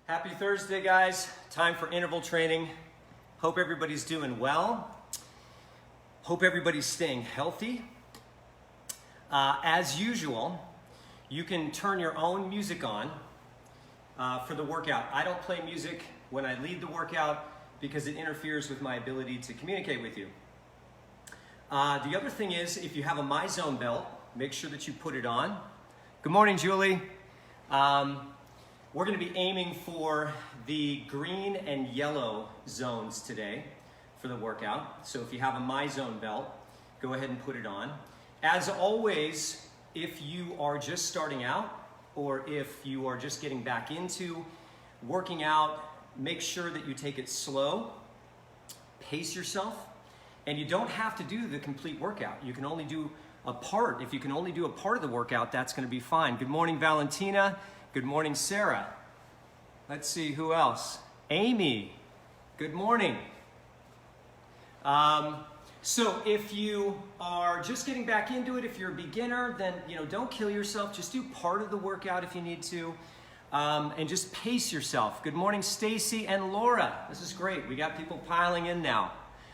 Happy Thursday, guys. Time for interval training. Hope everybody's doing well. Hope everybody's staying healthy. As usual, you can turn your own music on for the workout. I don't play music when I lead the workout because it interferes with my ability to communicate with you. The other thing is, if you have a MyZone belt, make sure that you put it on. Good morning, Julie. We're going to be aiming for the green and yellow zones today for the workout. So if you have a MyZone belt, go ahead and put it on. As always, if you are just starting out or if you are just getting back into working out, make sure that you take it slow, pace yourself, and you don't have to do the complete workout. You can only do a part. If you can only do a part of the workout, that's going to be fine. Good morning, Valentina. Good morning, Sarah. Let's see, who else? Amy. Good morning. So if you are just getting back into it, if you're a beginner, then don't kill yourself. Just do part of the workout if you need to, and just pace yourself. Good morning, Stacy and Laura. This is great. We got people piling in now.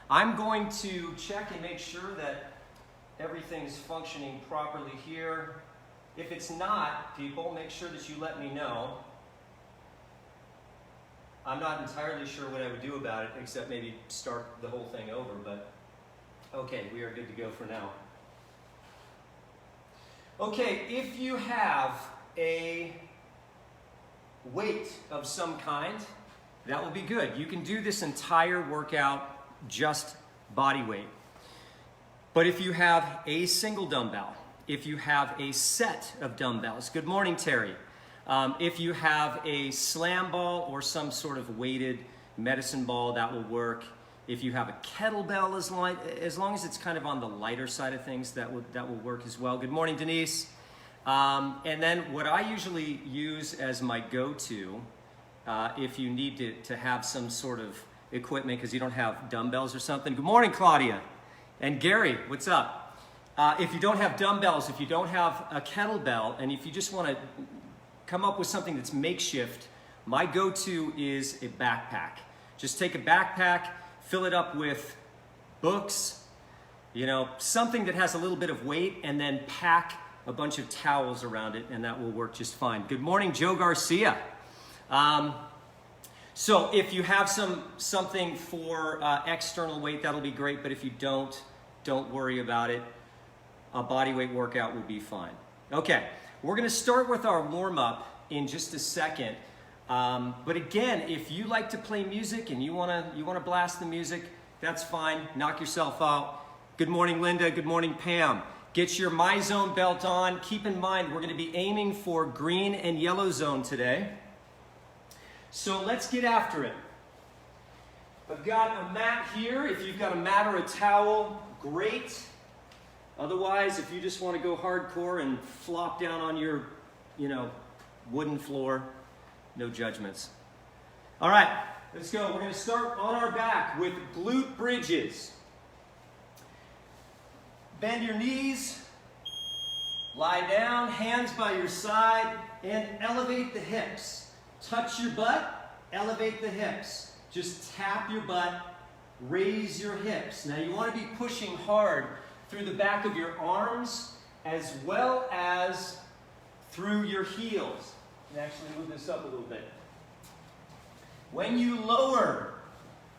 I'm going to check and make sure that everything's functioning properly here. If it's not, people, make sure that you let me know. I'm not entirely sure what I would do about it, except maybe start the whole thing over, but okay, we are good to go for now. Okay, if you have a weight of some kind, that will be good. You can do this entire workout just body weight. But if you have a single dumbbell, if you have a set of dumbbells, good morning, Terry. If you have a slam ball or some sort of weighted medicine ball, that will work. If you have a kettlebell, as long as it's kind of on the lighter side of things, that will work as well. Good morning, Denise. And then what I usually use as my go-to, if you need to have some sort of equipment because you don't have dumbbells or something. Good morning, Claudia. And Gary, what's up? If you don't have dumbbells, if you don't have a kettlebell, and if you just want to come up with something that's makeshift, my go-to is a backpack. Just take a backpack, fill it up with books, something that has a little bit of weight, and then pack a bunch of towels around it, and that will work just fine. Good morning, Joe Garcia. So if you have something for external weight, that'll be great, but if you don't worry about it. A body weight workout will be fine. Okay, we're gonna start with our warm-up in just a second. But again, if you like to play music and you wanna blast the music, that's fine, knock yourself out. Good morning, Linda, good morning, Pam. Get your MyZone belt on. Keep in mind, we're gonna be aiming for green and yellow zone today. So let's get after it. I've got a mat here. If you've got a mat or a towel, great. Otherwise, if you just want to go hardcore and flop down on your, wooden floor, no judgments. All right, let's go. We're going to start on our back with glute bridges. Bend your knees, lie down, hands by your side, and elevate the hips. Touch your butt, elevate the hips. Just tap your butt, raise your hips. Now you want to be pushing hard through the back of your arms as well as through your heels. And actually move this up a little bit. When you lower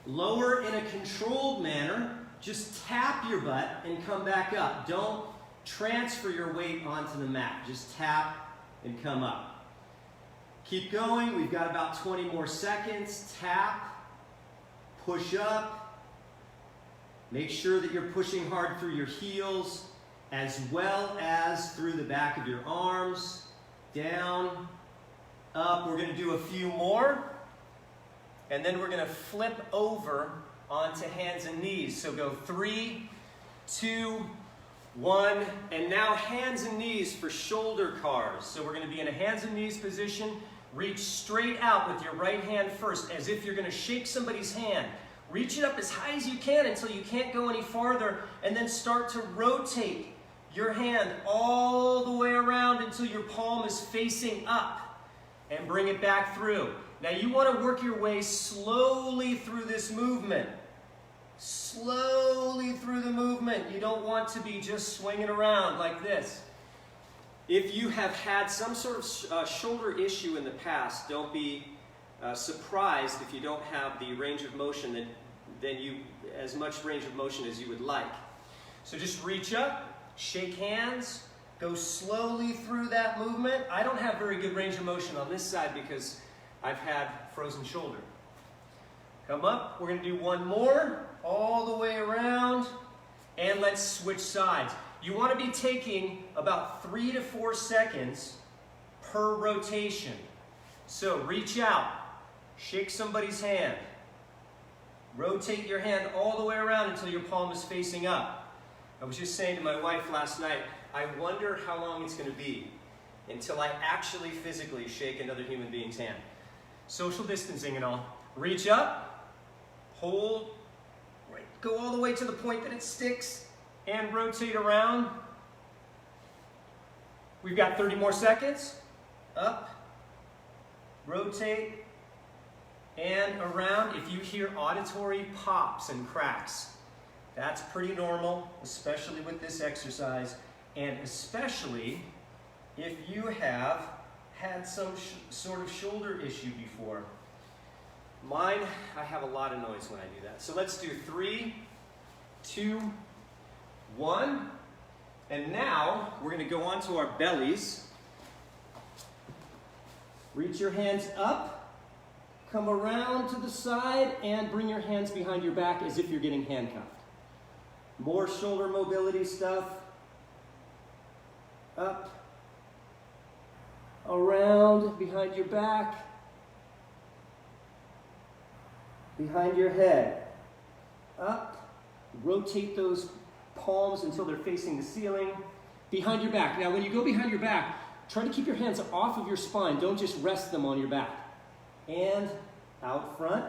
in a controlled manner, just tap your butt and come back up. Don't transfer your weight onto the mat. Just tap and come up. Keep going. We've got about 20 more seconds. Tap, push up. Make sure that you're pushing hard through your heels as well as through the back of your arms. Down, up. We're going to do a few more. And then we're going to flip over onto hands and knees. So go 3, 2, 1. And now hands and knees for shoulder cars. So we're going to be in a hands and knees position. Reach straight out with your right hand first as if you're going to shake somebody's hand. Reach it up as high as you can until you can't go any farther, and then start to rotate your hand all the way around until your palm is facing up. and bring it back through. Now you want to work your way slowly through this movement. Slowly through the movement. You don't want to be just swinging around like this. If you have had some sort of shoulder issue in the past, don't be surprised if you don't have the range of motion as much range of motion as you would like. So just reach up, shake hands, go slowly through that movement. I don't have very good range of motion on this side because I've had frozen shoulder. Come up, we're going to do one more, all the way around, and let's switch sides. You want to be taking about 3 to 4 seconds per rotation. So reach out, shake somebody's hand, rotate your hand all the way around until your palm is facing up. I was just saying to my wife last night, I wonder how long it's going to be until I actually physically shake another human being's hand. Social distancing and all. Reach up, hold, right, go all the way to the point that it sticks, and rotate around. We've got 30 more seconds. Up, rotate, and around. If you hear auditory pops and cracks, that's pretty normal, especially with this exercise, and especially if you have had some sort of shoulder issue before. Mine, I have a lot of noise when I do that. So let's do 3, 2, 1. And now we're going to go onto our bellies. Reach your hands up, come around to the side, and bring your hands behind your back as if you're getting handcuffed. More shoulder mobility stuff. Up, around, behind your back, behind your head. Up, rotate those palms until they're facing the ceiling. Behind your back. Now when you go behind your back, try to keep your hands off of your spine. Don't just rest them on your back. And out front.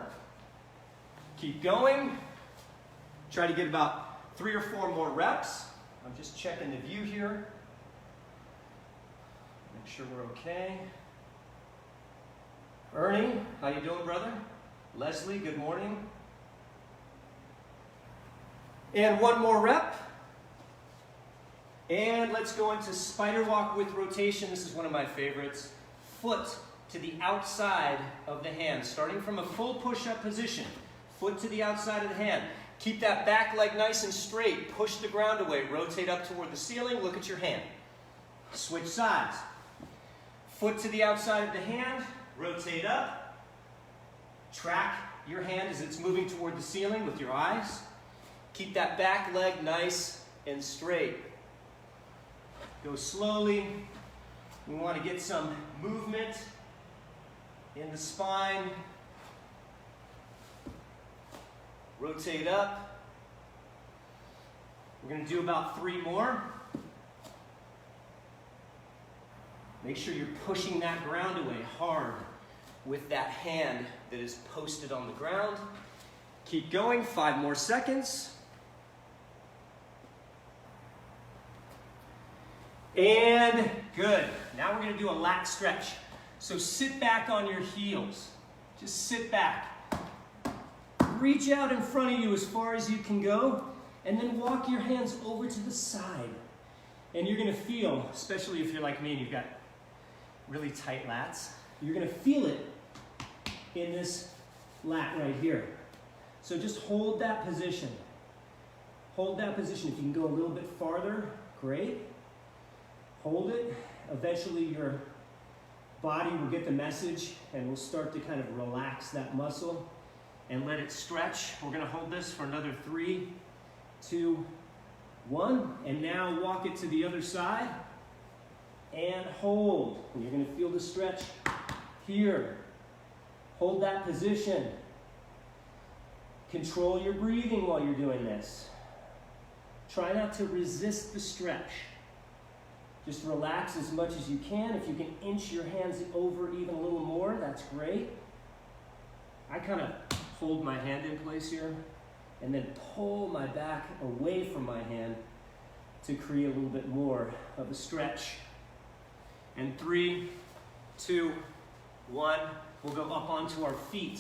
Keep going. Try to get about 3 or 4 more reps. I'm just checking the view here. Make sure we're okay. Ernie, how you doing, brother? Leslie, good morning. And 1 more rep. And let's go into spider walk with rotation. This is one of my favorites. Foot to the outside of the hand, starting from a full push-up position. Foot to the outside of the hand. Keep that back leg nice and straight. Push the ground away. Rotate up toward the ceiling. Look at your hand. Switch sides. Foot to the outside of the hand. Rotate up. Track your hand as it's moving toward the ceiling with your eyes. Keep that back leg nice and straight. Go slowly. We want to get some movement in the spine. Rotate up. We're going to do about 3 more. Make sure you're pushing that ground away hard with that hand that is posted on the ground. Keep going, 5 more seconds. And good. Now we're going to do a lat stretch. So sit back on your heels. Just sit back. Reach out in front of you as far as you can go, and then walk your hands over to the side. And you're going to feel, especially if you're like me and you've got really tight lats, you're going to feel it in this lat right here. So just hold that position. Hold that position. If you can go a little bit farther, great. Hold it. Eventually your body will get the message and will start to kind of relax that muscle and let it stretch. We're going to hold this for another 3, 2, 1. And now walk it to the other side and hold. And you're going to feel the stretch here. Hold that position. Control your breathing while you're doing this. Try not to resist the stretch. Just relax as much as you can. If you can inch your hands over even a little more, that's great. I kind of hold my hand in place here and then pull my back away from my hand to create a little bit more of a stretch. And 3, 2, 1. We'll go up onto our feet,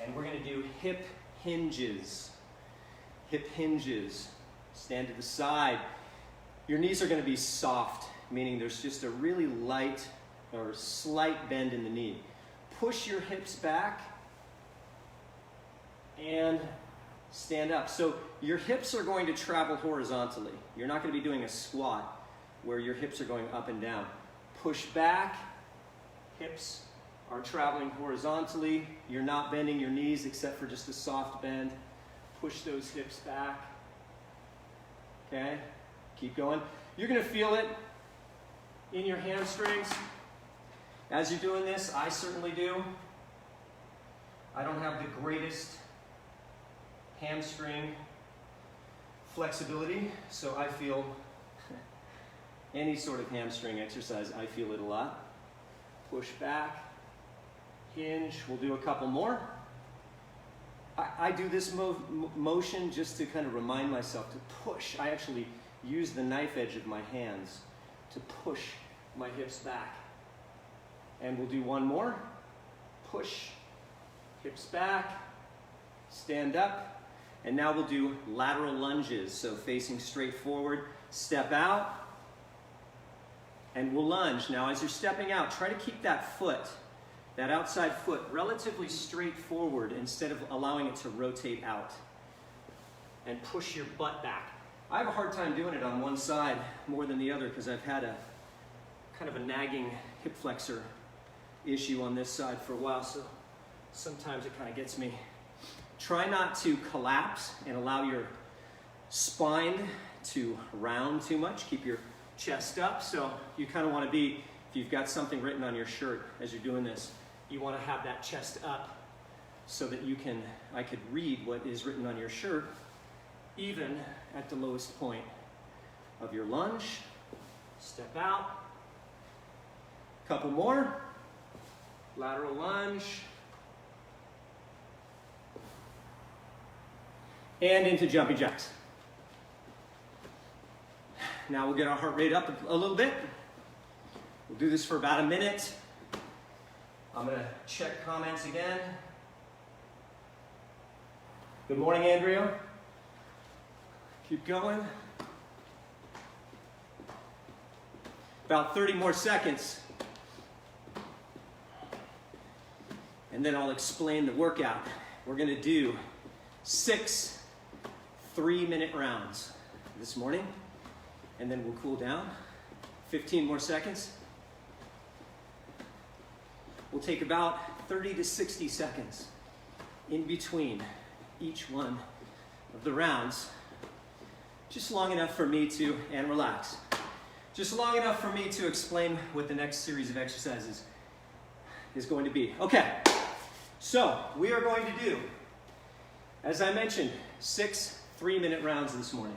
and we're going to do hip hinges. Hip hinges. Stand to the side. Your knees are going to be soft, meaning there's just a really light or slight bend in the knee. Push your hips back and stand up. So your hips are going to travel horizontally. You're not going to be doing a squat where your hips are going up and down. Push back, hips are traveling horizontally. You're not bending your knees except for just a soft bend. Push those hips back. Okay, keep going. You're going to feel it in your hamstrings. As you're doing this, I certainly do. I don't have the greatest hamstring flexibility, so I feel any sort of hamstring exercise, I feel it a lot. Push back, hinge. We'll do a couple more. I do this motion just to kind of remind myself to push. I actually use the knife edge of my hands to push my hips back. And we'll do one more. Push, hips back, stand up. And now we'll do lateral lunges. So facing straight forward, step out, and we'll lunge. Now as you're stepping out, try to keep that foot, that outside foot, relatively straight forward instead of allowing it to rotate out. And push your butt back. I have a hard time doing it on one side more than the other because I've had a kind of a nagging hip flexor issue on this side for a while, so sometimes it kind of gets me. Try not to collapse and allow your spine to round too much. Keep your chest up, so you kind of want to be, if you've got something written on your shirt as you're doing this, you want to have that chest up so that I could read what is written on your shirt even at the lowest point of your lunge. Step out. Couple more. Lateral lunge. And into jumping jacks. Now we'll get our heart rate up a little bit. We'll do this for about a minute. I'm going to check comments again. Good morning, Andrea. Keep going. About 30 more seconds. And then I'll explain the workout. We're going to do 6 3-minute rounds this morning. And then we'll cool down. 15 more seconds. We'll take about 30 to 60 seconds in between each one of the rounds. Just long enough for me to, and relax. Just long enough for me to explain what the next series of exercises is going to be. Okay, so we are going to do, as I mentioned, 6 3-minute rounds this morning.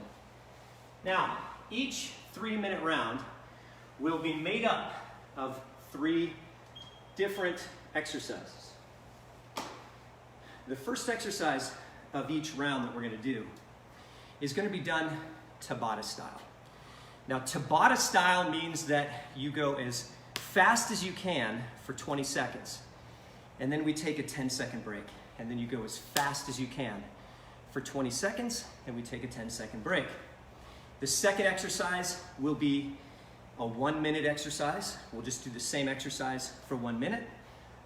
Now, each 3-minute round will be made up of 3 different exercises. The first exercise of each round that we're going to do is going to be done Tabata style. Now, Tabata style means that you go as fast as you can for 20 seconds, and then we take a 10-second break, and then you go as fast as you can for 20 seconds, and we take a 10-second break. The second exercise will be a 1-minute exercise. We'll just do the same exercise for 1 minute.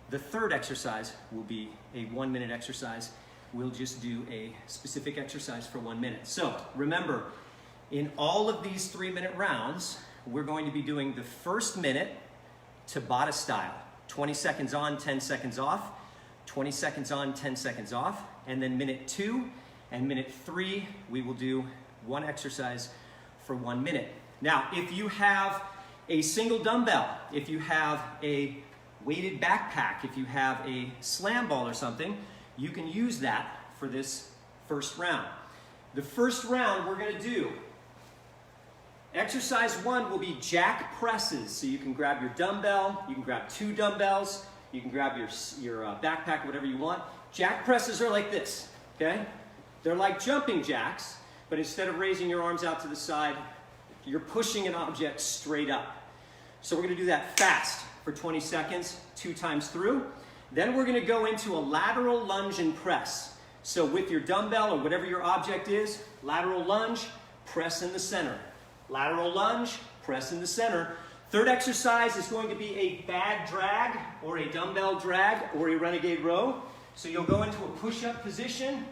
The third exercise will be a 1-minute exercise. We'll just do a specific exercise for 1 minute. So remember, in all of these 3-minute rounds, we're going to be doing the first minute Tabata style. 20 seconds on, 10 seconds off. 20 seconds on, 10 seconds off. And then minute 2 and minute 3, we will do 1 exercise for 1 minute. Now, if you have a single dumbbell, if you have a weighted backpack, if you have a slam ball or something, you can use that for this first round. The first round we're going to do, exercise 1 will be jack presses. So you can grab your dumbbell, you can grab 2 dumbbells, you can grab your backpack, whatever you want. Jack presses are like this, okay? They're like jumping jacks, but instead of raising your arms out to the side, you're pushing an object straight up. So we're going to do that fast. for 20 seconds, 2 times through. Then we're gonna go into a lateral lunge and press. So with your dumbbell or whatever your object is, lateral lunge, press in the center. Lateral lunge, press in the center. Third exercise is going to be a bag drag or a dumbbell drag or a renegade row. So you'll go into a push-up position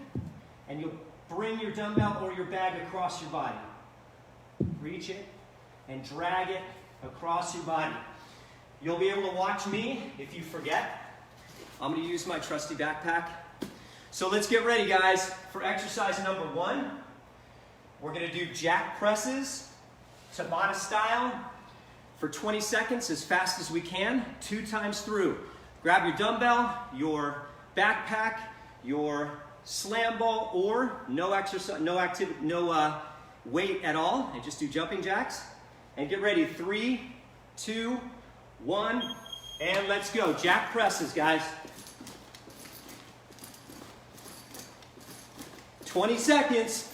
and you'll bring your dumbbell or your bag across your body. Reach it and drag it across your body. You'll be able to watch me if you forget. I'm going to use my trusty backpack. So let's get ready, guys, for exercise number 1. We're going to do jack presses, Tabata style, for 20 seconds as fast as we can, 2 times through. Grab your dumbbell, your backpack, your slam ball, or no exercise, no weight at all, and just do jumping jacks. And get ready, 3, 2, 1, and let's go. Jack presses, guys. 20 seconds,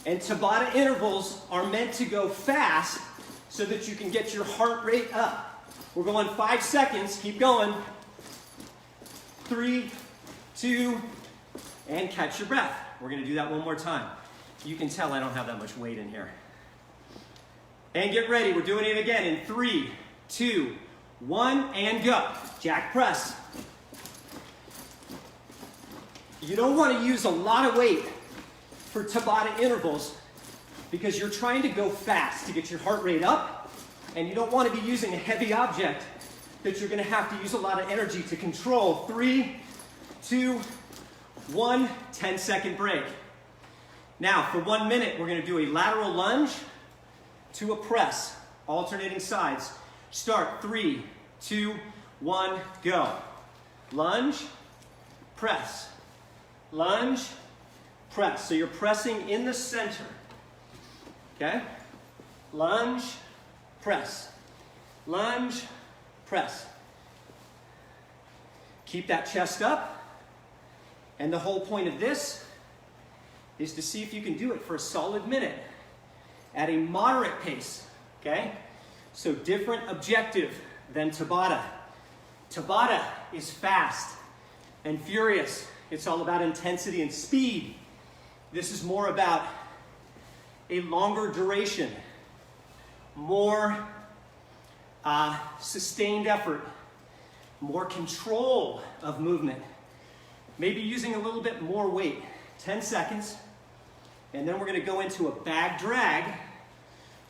and Tabata intervals are meant to go fast so that you can get your heart rate up. We're going 5 seconds, keep going. 3, 2, and catch your breath. We're gonna do that one more time. You can tell I don't have that much weight in here. And get ready, we're doing it again in 3, 2, 1, and go. Jack press. You don't want to use a lot of weight for Tabata intervals because you're trying to go fast to get your heart rate up, and you don't want to be using a heavy object that you're going to have to use a lot of energy to control. 3, 2, 1, 10-second break. Now, for 1 minute, we're going to do a lateral lunge to a press, alternating sides. Start, 3, 2, 1, go. Lunge, press, lunge, press. So you're pressing in the center, okay? Lunge, press, lunge, press. Keep that chest up, and the whole point of this is to see if you can do it for a solid minute at a moderate pace, okay? So different objective than Tabata. Tabata is fast and furious. It's all about intensity and speed. This is more about a longer duration, more sustained effort, more control of movement, maybe using a little bit more weight. 10 seconds, and then we're going to go into a bag drag,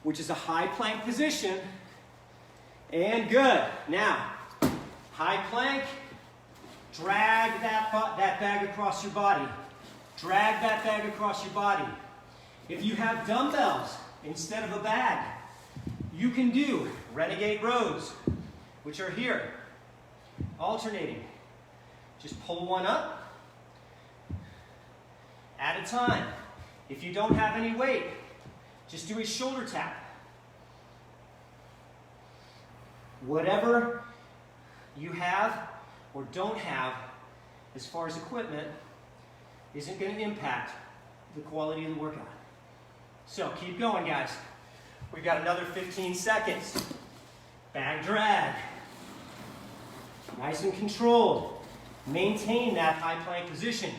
which is a high plank position, and good. Now, high plank, drag that bag across your body. Drag that bag across your body. If you have dumbbells instead of a bag, you can do Renegade Rows, which are here, alternating. Just pull one up at a time. If you don't have any weight, just do a shoulder tap. Whatever you have or don't have as far as equipment isn't going to impact the quality of the workout. So keep going, guys. We've got another 15 seconds. Bag drag. Nice and controlled. Maintain that high plank position.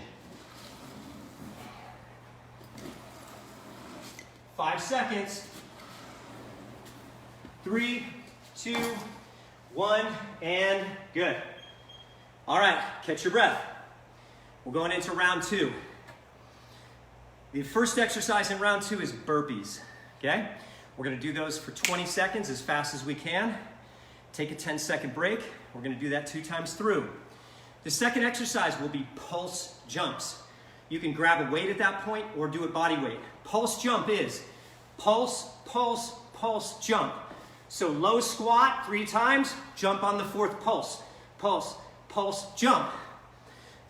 5 seconds. 3, 2, 1, and good. All right, catch your breath. We're going into round 2. The first exercise in round 2 is burpees, okay? We're gonna do those for 20 seconds as fast as we can. Take a 10-second break. We're gonna do that 2 times through. The second exercise will be pulse jumps. You can grab a weight at that point or do it body weight. Pulse jump is pulse, pulse, pulse, jump. So low squat 3 times, jump on the 4th pulse. Pulse, pulse, jump.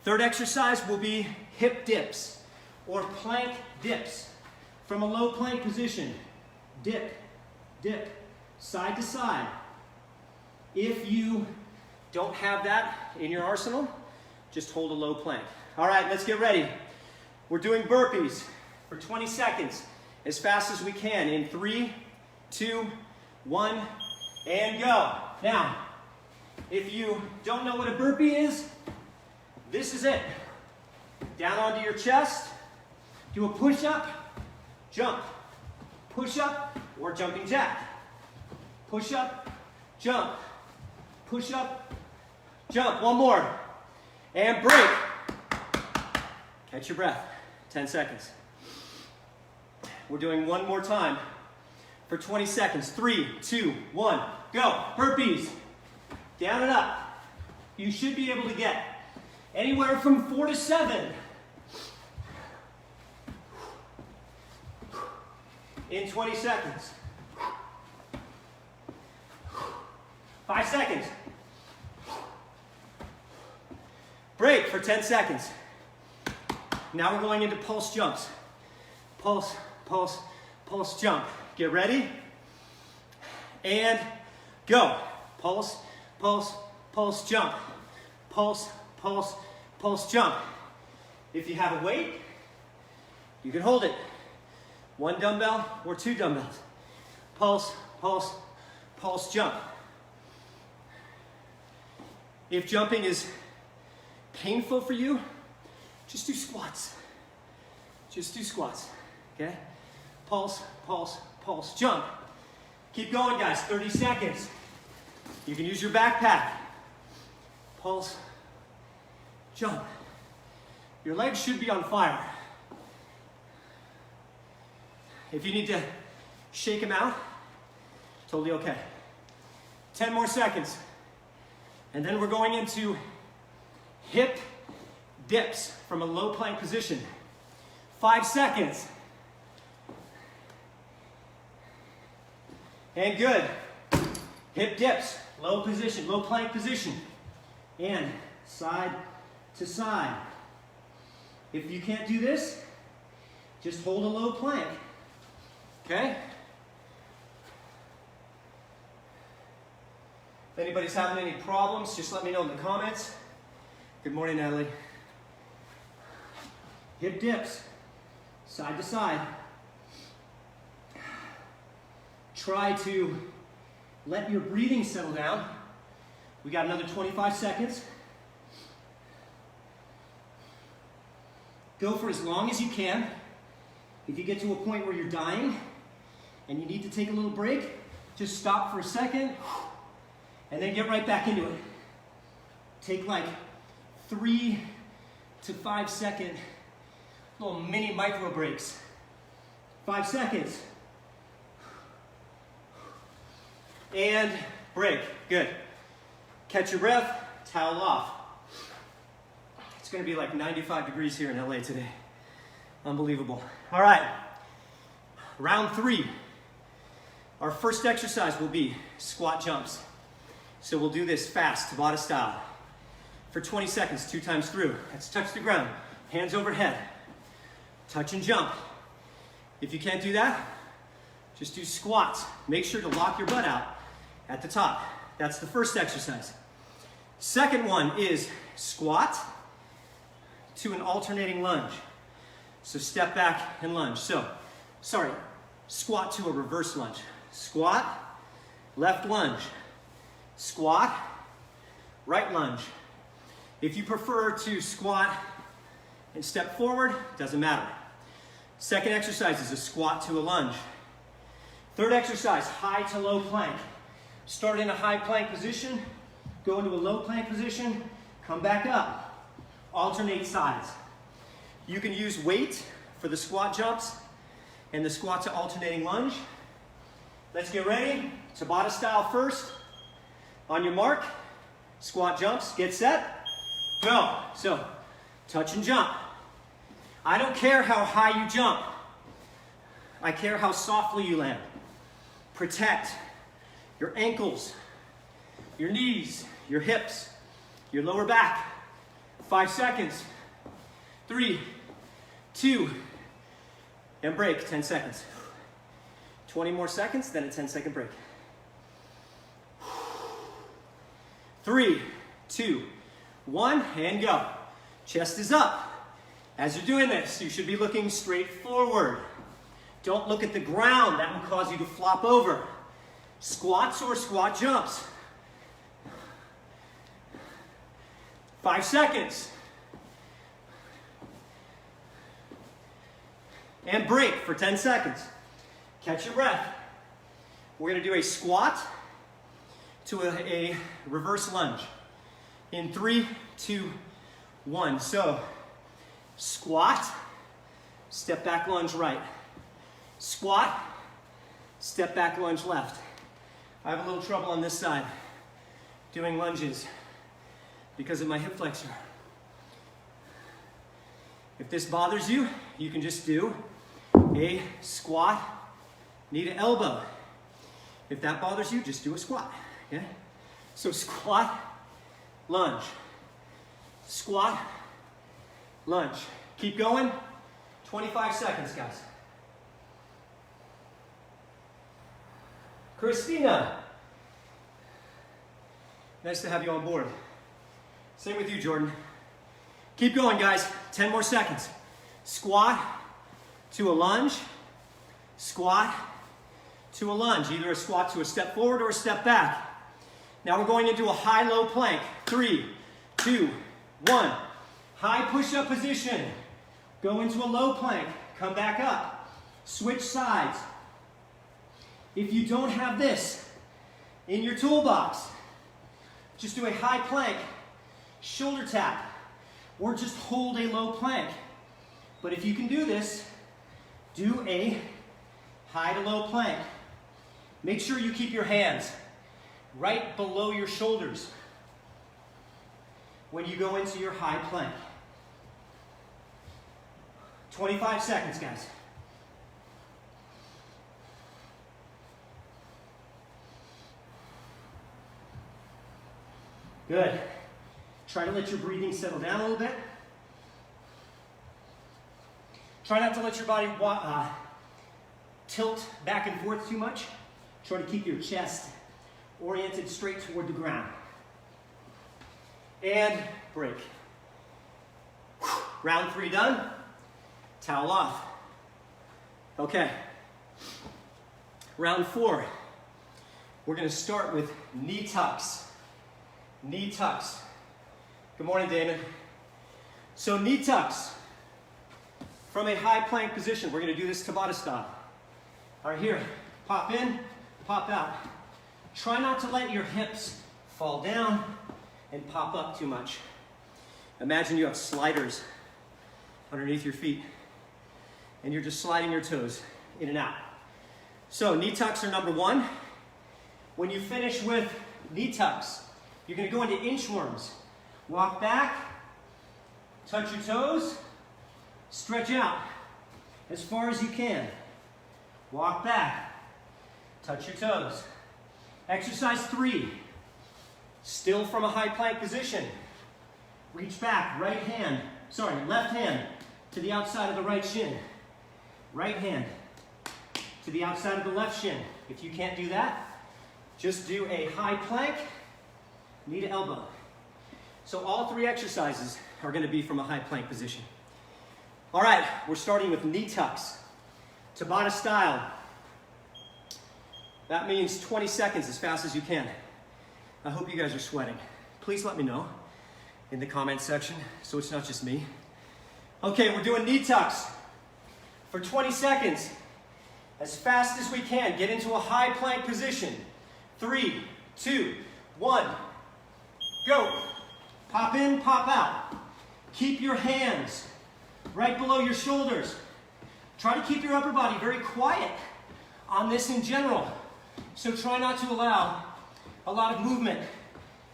Third exercise will be hip dips or plank dips. From a low plank position, dip, dip, side to side. If you don't have that in your arsenal, just hold a low plank. All right, let's get ready. We're doing burpees for 20 seconds as fast as we can in 3, 2, 1, and go. Now, If you don't know what a burpee is, this is it. Down onto your chest, do a push-up, jump. Push-up or jumping jack. Push-up, jump. Push-up, jump. One more. And break. Catch your breath. 10 seconds. We're doing one more time for 20 seconds. 3, 2, 1, go. Burpees. Down and up. You should be able to get anywhere from 4 to 7 in 20 seconds. 5 seconds. Break for 10 seconds. Now we're going into pulse jumps. Pulse, pulse, pulse jump. Get ready. And go. Pulse, pulse, pulse jump. Pulse, pulse, pulse jump. If you have a weight, you can hold it. 1 dumbbell or 2 dumbbells. Pulse, pulse, pulse jump. If jumping is painful for you, just do squats. Just do squats, okay? Pulse, pulse, pulse, jump. Keep going, guys, 30 seconds. You can use your backpack. Pulse, jump. Your legs should be on fire. If you need to shake them out, totally okay. 10 more seconds. And then we're going into hip dips from a low plank position. 5 seconds. And good. Hip dips, low position, low plank position. And side to side. If you can't do this, just hold a low plank. Okay? If anybody's having any problems, just let me know in the comments. Good morning, Natalie. Hip dips, side to side. Try to let your breathing settle down. We got another 25 seconds. Go for as long as you can. If you get to a point where you're dying and you need to take a little break, just stop for a second and then get right back into it. Take like 3 to 5 second little mini micro breaks. 5 seconds. And break. Good. Catch your breath, towel off. It's going to be like 95 degrees here in LA today. Unbelievable. All right. Round 3. Our first exercise will be squat jumps. So we'll do this fast, Tabata style. For 20 seconds, 2 times through. Let's touch the ground. Hands overhead. Touch and jump. If you can't do that, just do squats. Make sure to lock your butt out at the top. That's the first exercise. Second one is squat to an alternating lunge. So step back and lunge. Squat to a reverse lunge. Squat, left lunge. Squat, right lunge. If you prefer to squat and step forward, doesn't matter. Second exercise is a squat to a lunge. Third exercise, high to low plank. Start in a high plank position, go into a low plank position, come back up. Alternate sides. You can use weight for the squat jumps and the squat to alternating lunge. Let's get ready. Tabata style first. On your mark, squat jumps, get set, go. So, touch and jump. I don't care how high you jump. I care how softly you land. Protect your ankles, your knees, your hips, your lower back. 5 seconds. 3, 2, and break. 10 seconds. 20 more seconds, then a 10-second break. 3, 2, 1, and go. Chest is up. As you're doing this, you should be looking straight forward. Don't look at the ground. That will cause you to flop over. Squats or squat jumps. 5 seconds. And break for 10 seconds. Catch your breath. We're going to do a squat to a reverse lunge. In 3, 2, 1. So, squat, step back lunge right. Squat, step back lunge left. I have a little trouble on this side doing lunges because of my hip flexor. If this bothers you, you can just do a squat, knee to elbow. If that bothers you, just do a squat. Okay? So squat, lunge. Squat, lunge. Keep going. 25 seconds, guys. Christina. Nice to have you on board. Same with you, Jordan. Keep going, guys. 10 more seconds. Squat to a lunge. Squat to a lunge. Either a squat to a step forward or a step back. Now we're going into a high-low plank. 3, 2, 1. High push-up position. Go into a low plank. Come back up. Switch sides. If you don't have this in your toolbox, just do a high plank, shoulder tap, or just hold a low plank. But if you can do this, do a high to low plank. Make sure you keep your hands right below your shoulders when you go into your high plank. 25 seconds, guys. Good. Try to let your breathing settle down a little bit. Try not to let your body tilt back and forth too much. Try to keep your chest oriented straight toward the ground. And break. Round 3 done. Towel off. Okay. Round 4. We're going to start with knee tucks. Knee tucks. Good morning, Damon. So knee tucks from a high plank position. We're going to do this Tabata style. All right, here. Pop in, pop out. Try not to let your hips fall down and pop up too much. Imagine you have sliders underneath your feet and you're just sliding your toes in and out. So knee tucks are number 1. When you finish with knee tucks, you're going to go into inchworms. Walk back, touch your toes, stretch out as far as you can. Walk back, touch your toes. Exercise 3, still from a high plank position. Reach back, left hand to the outside of the right shin. Right hand to the outside of the left shin. If you can't do that, just do a high plank, knee to elbow. So all 3 exercises are going to be from a high plank position. All right, we're starting with knee tucks. Tabata style. That means 20 seconds as fast as you can. I hope you guys are sweating. Please let me know in the comment section so it's not just me. Okay, we're doing knee tucks for 20 seconds. As fast as we can, get into a high plank position. 3, 2, 1, go. Pop in, pop out. Keep your hands right below your shoulders. Try to keep your upper body very quiet on this in general. So try not to allow a lot of movement.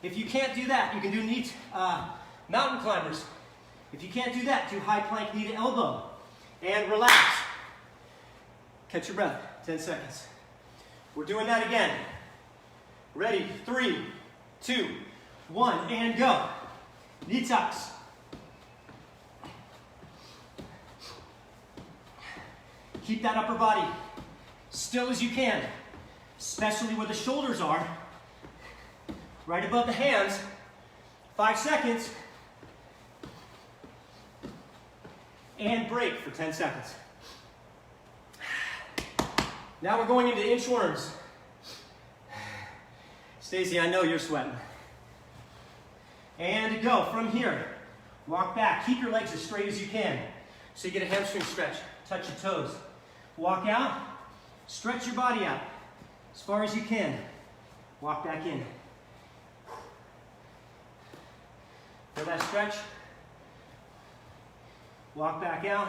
If you can't do that, you can do mountain climbers. If you can't do that, do high plank, knee to elbow. And relax. Catch your breath, 10 seconds. We're doing that again. Ready, 3, 2, 1, and go. Knee tucks. Keep that upper body still as you can, especially where the shoulders are, right above the hands. 5 seconds. And break for 10 seconds. Now we're going into inchworms. Stacy, I know you're sweating. And go. From here, walk back. Keep your legs as straight as you can. So you get a hamstring stretch. Touch your toes. Walk out. Stretch your body out as far as you can. Walk back in. Feel that stretch? Walk back out.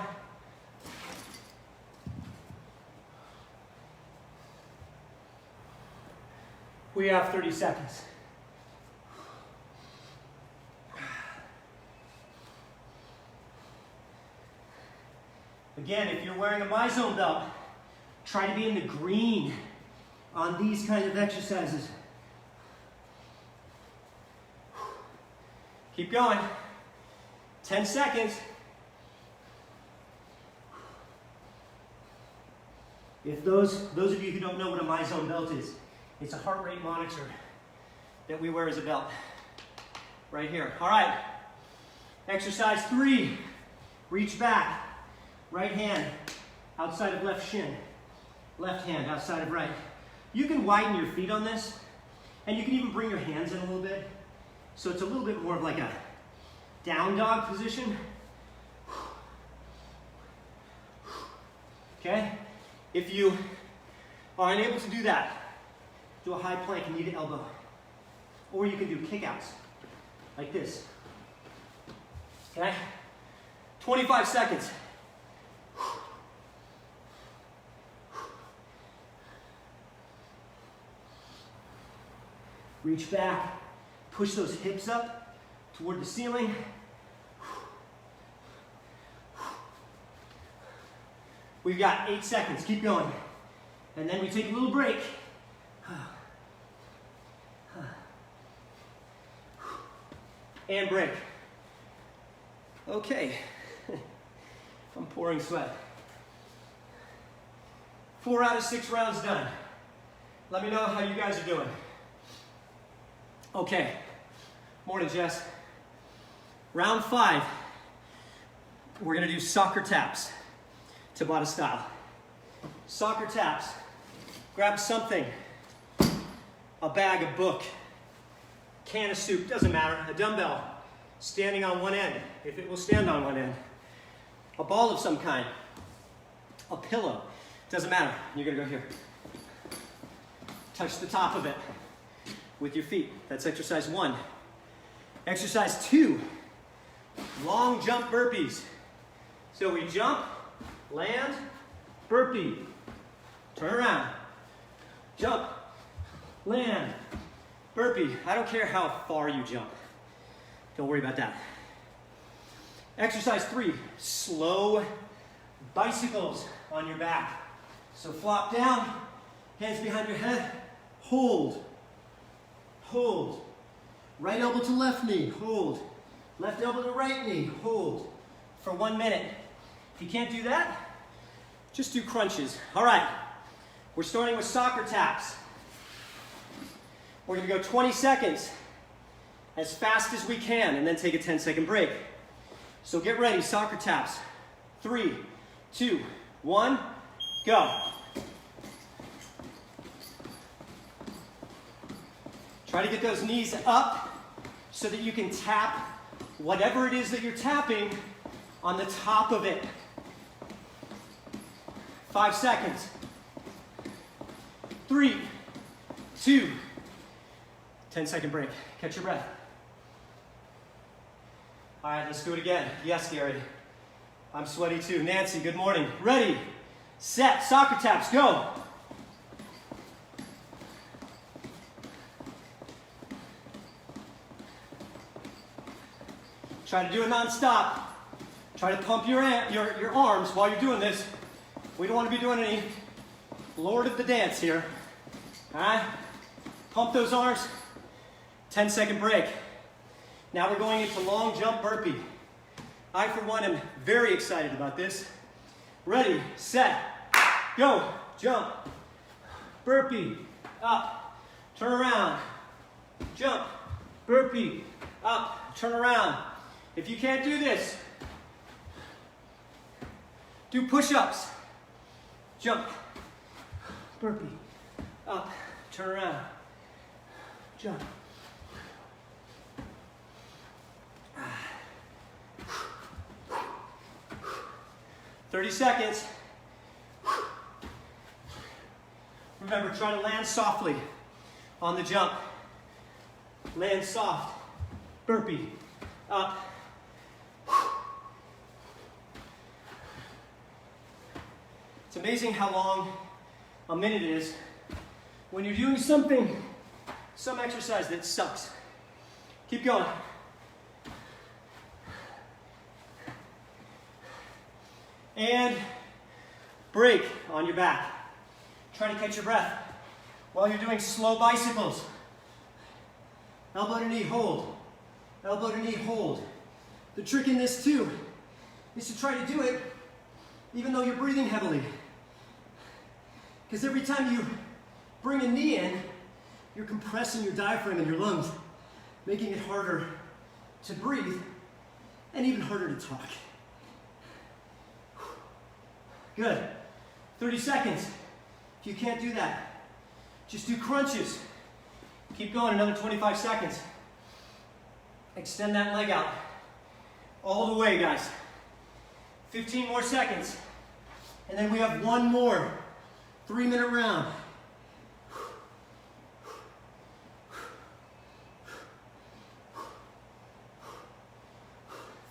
We have 30 seconds. Again, if you're wearing a MyZone belt, try to be in the green on these kinds of exercises. Keep going. 10 seconds. If those of you who don't know what a MyZone belt is, it's a heart rate monitor that we wear as a belt. Right here. All right. Exercise 3. Reach back. Right hand outside of left shin. Left hand outside of right. You can widen your feet on this, and you can even bring your hands in a little bit. So it's a little bit more of like a down dog position. Okay? If you are unable to do that, do a high plank knee to elbow. Or you can do kickouts, like this. Okay? 25 seconds. Reach back, push those hips up toward the ceiling. We've got 8 seconds, keep going. And then we take a little break. And break. Okay, I'm pouring sweat. 4 out of 6 rounds done. Let me know how you guys are doing. Okay, morning Jess. Round 5, we're gonna do soccer taps, Tabata style. Soccer taps, grab something, a bag, a book, can of soup, doesn't matter, a dumbbell, standing on one end, if it will stand on one end, a ball of some kind, a pillow, doesn't matter, you're gonna go here. Touch the top of it with your feet. That's exercise 1. Exercise 2, long jump burpees. So we jump, land, burpee, turn around, jump, land, burpee. I don't care how far you jump. Don't worry about that. Exercise 3, slow bicycles on your back. So flop down, hands behind your head, hold. Hold. Right elbow to left knee, hold. Left elbow to right knee, hold. For 1 minute. If you can't do that, just do crunches. All right, we're starting with soccer taps. We're gonna go 20 seconds, as fast as we can, and then take a 10-second break. So get ready, soccer taps. 3, 2, 1, go. Try to get those knees up so that you can tap whatever it is that you're tapping on the top of it. 5 seconds. 3, 2, 10-second break. Catch your breath. All right, let's do it again. Yes, Gary. I'm sweaty too. Nancy, good morning. Ready, set, soccer taps, go. Try to do it non-stop. Try to pump your arms while you're doing this. We don't want to be doing any Lord of the Dance here. All right? Pump those arms. 10-second break. Now we're going into long jump burpee. I, for one, am very excited about this. Ready, set, go. Jump, burpee, up, turn around, jump, burpee, up, turn around. If you can't do this, do push-ups. Jump, burpee, up, turn around, jump. 30 seconds. Remember, try to land softly on the jump. Land soft. Burpee. Up. It's amazing how long a minute is when you're doing some exercise that sucks. Keep going. And break on your back. Try to catch your breath while you're doing slow bicycles. Elbow to knee, hold. Elbow to knee, hold. The trick in this too is to try to do it even though you're breathing heavily. Because every time you bring a knee in, you're compressing your diaphragm and your lungs, making it harder to breathe and even harder to talk. Good. 30 seconds. If you can't do that, just do crunches. Keep going, another 25 seconds. Extend that leg out all the way, guys. 15 more seconds. And then we have one more 3-minute round.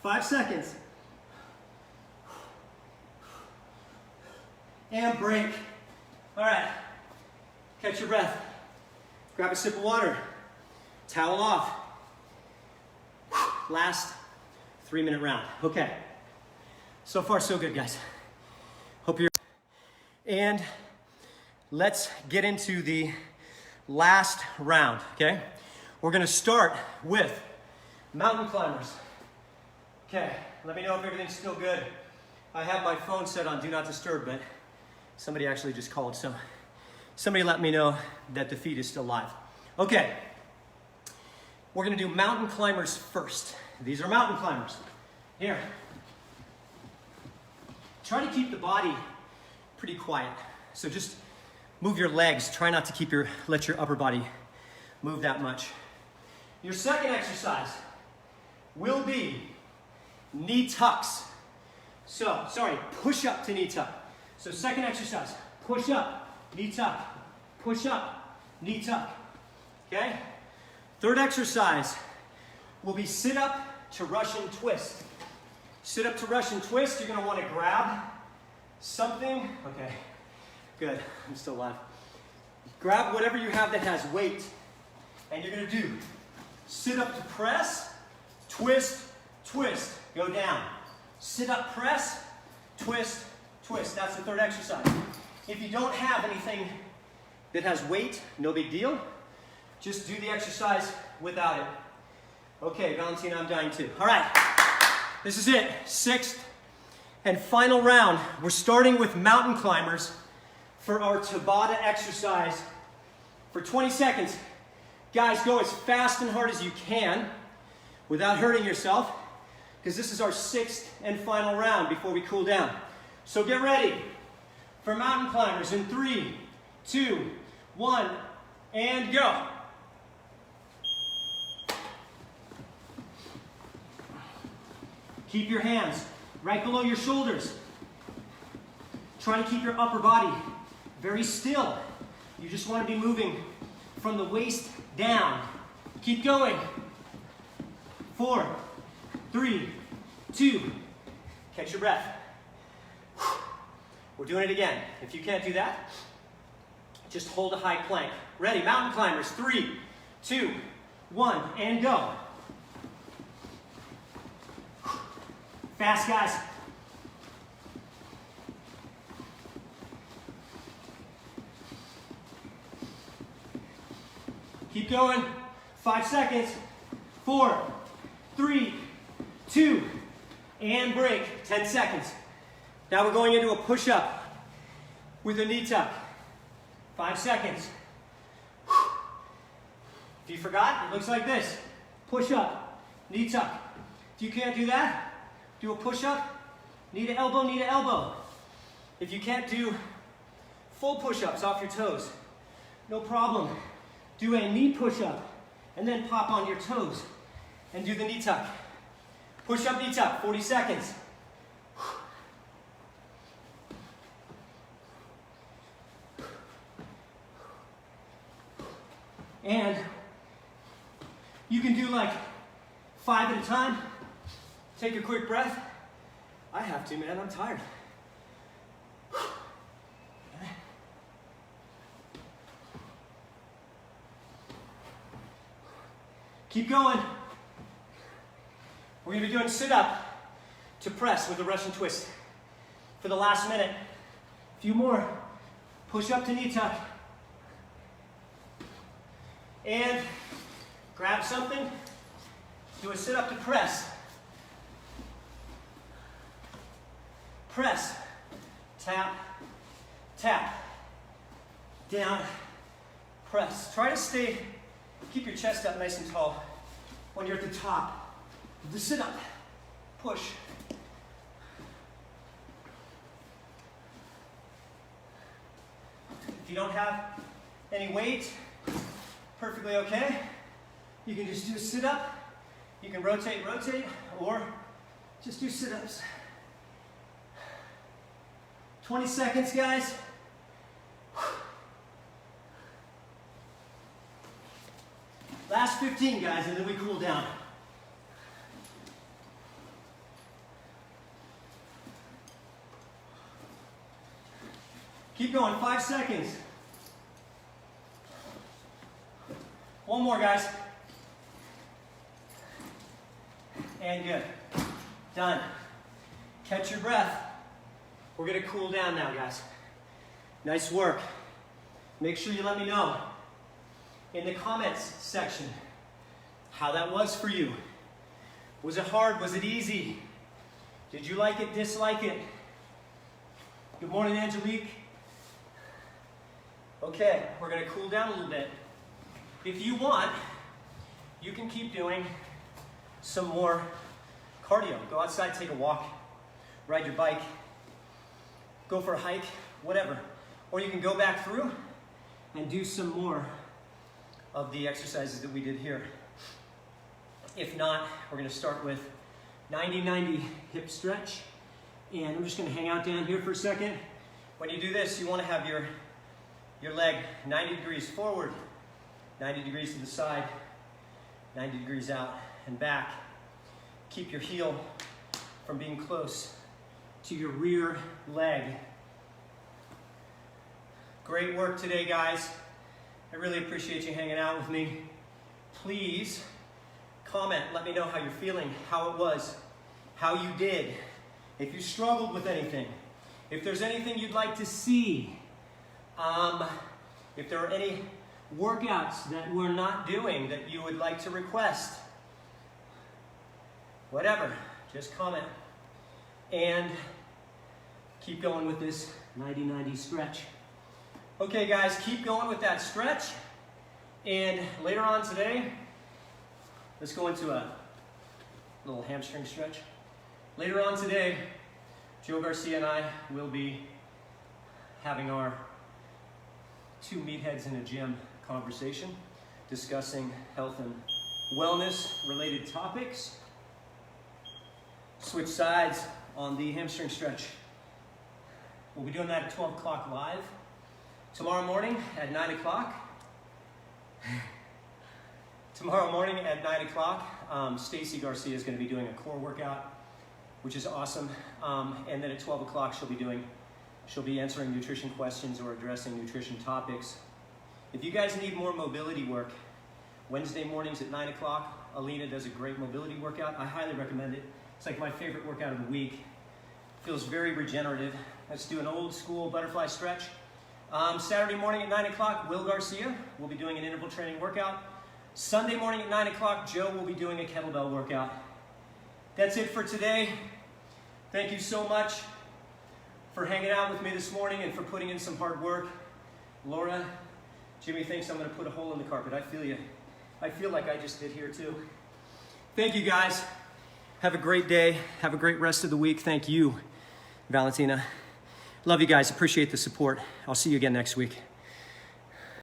5 seconds. And break. All right, catch your breath. Grab a sip of water. Towel off. Last 3-minute round. Okay. So far, so good, guys. Hope you're... And let's get into the last round, okay? We're gonna start with mountain climbers. Okay, let me know if everything's still good. I have my phone set on Do Not Disturb, but somebody actually just called, so somebody let me know that the feed is still live. Okay, we're gonna do mountain climbers first. These are mountain climbers. Here. Try to keep the body pretty quiet. So just move your legs. Try not to let your upper body move that much. Your second exercise will be knee tucks. So, sorry, push up to knee tuck. So second exercise, push up, knee tuck, push up, knee tuck, okay? Third exercise will be sit up to Russian twist. Sit up to Russian twist, you're gonna wanna grab something, okay, good, I'm still alive. Grab whatever you have that has weight, and you're gonna do sit up to press, twist, twist, go down. Sit up, press, twist, twist. That's the third exercise. If you don't have anything that has weight, no big deal. Just do the exercise without it. Okay, Valentina, I'm dying too. All right, this is it. 6th and final round. We're starting with mountain climbers for our Tabata exercise for 20 seconds. Guys, go as fast and hard as you can without hurting yourself, because this is our 6th and final round before we cool down. So get ready for mountain climbers in 3, 2, 1, and go. Keep your hands right below your shoulders. Try to keep your upper body very still. You just want to be moving from the waist down. Keep going. 4, 3, 2, catch your breath. We're doing it again. If you can't do that, just hold a high plank. Ready, mountain climbers, 3, 2, 1, and go. Fast, guys. Keep going. 5 seconds. 4, 3, 2, and break. 10 seconds. Now we're going into a push-up with a knee tuck. 5 seconds. If you forgot, it looks like this. Push-up, knee tuck. If you can't do that, do a push-up, knee to elbow, knee to elbow. If you can't do full push-ups off your toes, no problem. Do a knee push-up and then pop on your toes and do the knee tuck. Push-up, knee tuck, 40 seconds. And you can do like 5 at a time. Take a quick breath. I have to, man, I'm tired. Keep going. We're gonna be doing sit-up to press with a Russian twist. For the last minute, a few more. Push up to knee tuck. And grab something, do a sit-up to press. Press, tap, tap, down, press. Try to keep your chest up nice and tall when you're at the top of the sit-up. Push. If you don't have any weight, perfectly okay. You can just do a sit-up. You can rotate, or just do sit-ups. 20 seconds, guys. Last 15, guys, and then we cool down. Keep going, 5 seconds. One more, guys. And good. Done. Catch your breath. We're gonna cool down now, guys. Nice work. Make sure you let me know in the comments section how that was for you. Was it hard? Was it easy? Did you like it, dislike it? Good morning, Angelique. Okay, we're gonna cool down a little bit. If you want, you can keep doing some more cardio. Go outside, take a walk, ride your bike, go for a hike, whatever. Or you can go back through and do some more of the exercises that we did here. If not, we're gonna start with 90-90 hip stretch. And I'm just gonna hang out down here for a second. When you do this, you wanna have your leg 90 degrees forward, 90 degrees to the side, 90 degrees out and back. Keep your heel from being close to your rear leg. Great work today, guys. I really appreciate you hanging out with me. Please comment, let me know how you're feeling, how it was, how you did. If you struggled with anything, if there's anything you'd like to see, if there are any workouts that we're not doing that you would like to request, whatever, just comment. And keep going with this 90-90 stretch. Okay, guys, keep going with that stretch. And later on today, let's go into a little hamstring stretch. Later on today, Joe Garcia and I will be having our 2 meatheads in a gym conversation, discussing health and wellness related topics. Switch sides on the hamstring stretch. We'll be doing that at 12 o'clock live. Tomorrow morning at 9 o'clock. Tomorrow morning at 9 o'clock, Stacy Garcia is going to be doing a core workout, which is awesome. And then at 12 o'clock, she'll be answering nutrition questions or addressing nutrition topics. If you guys need more mobility work, Wednesday mornings at 9 o'clock, Alina does a great mobility workout. I highly recommend it. It's like my favorite workout of the week. Feels very regenerative. Let's do an old school butterfly stretch. Saturday morning at 9 o'clock, Will Garcia will be doing an interval training workout. Sunday morning at 9 o'clock, Joe will be doing a kettlebell workout. That's it for today. Thank you so much for hanging out with me this morning and for putting in some hard work. Laura, Jimmy thinks I'm going to put a hole in the carpet. I feel you. I feel like I just did here too. Thank you, guys. Have a great day. Have a great rest of the week. Thank you, Valentina. Love you guys. Appreciate the support. I'll see you again next week.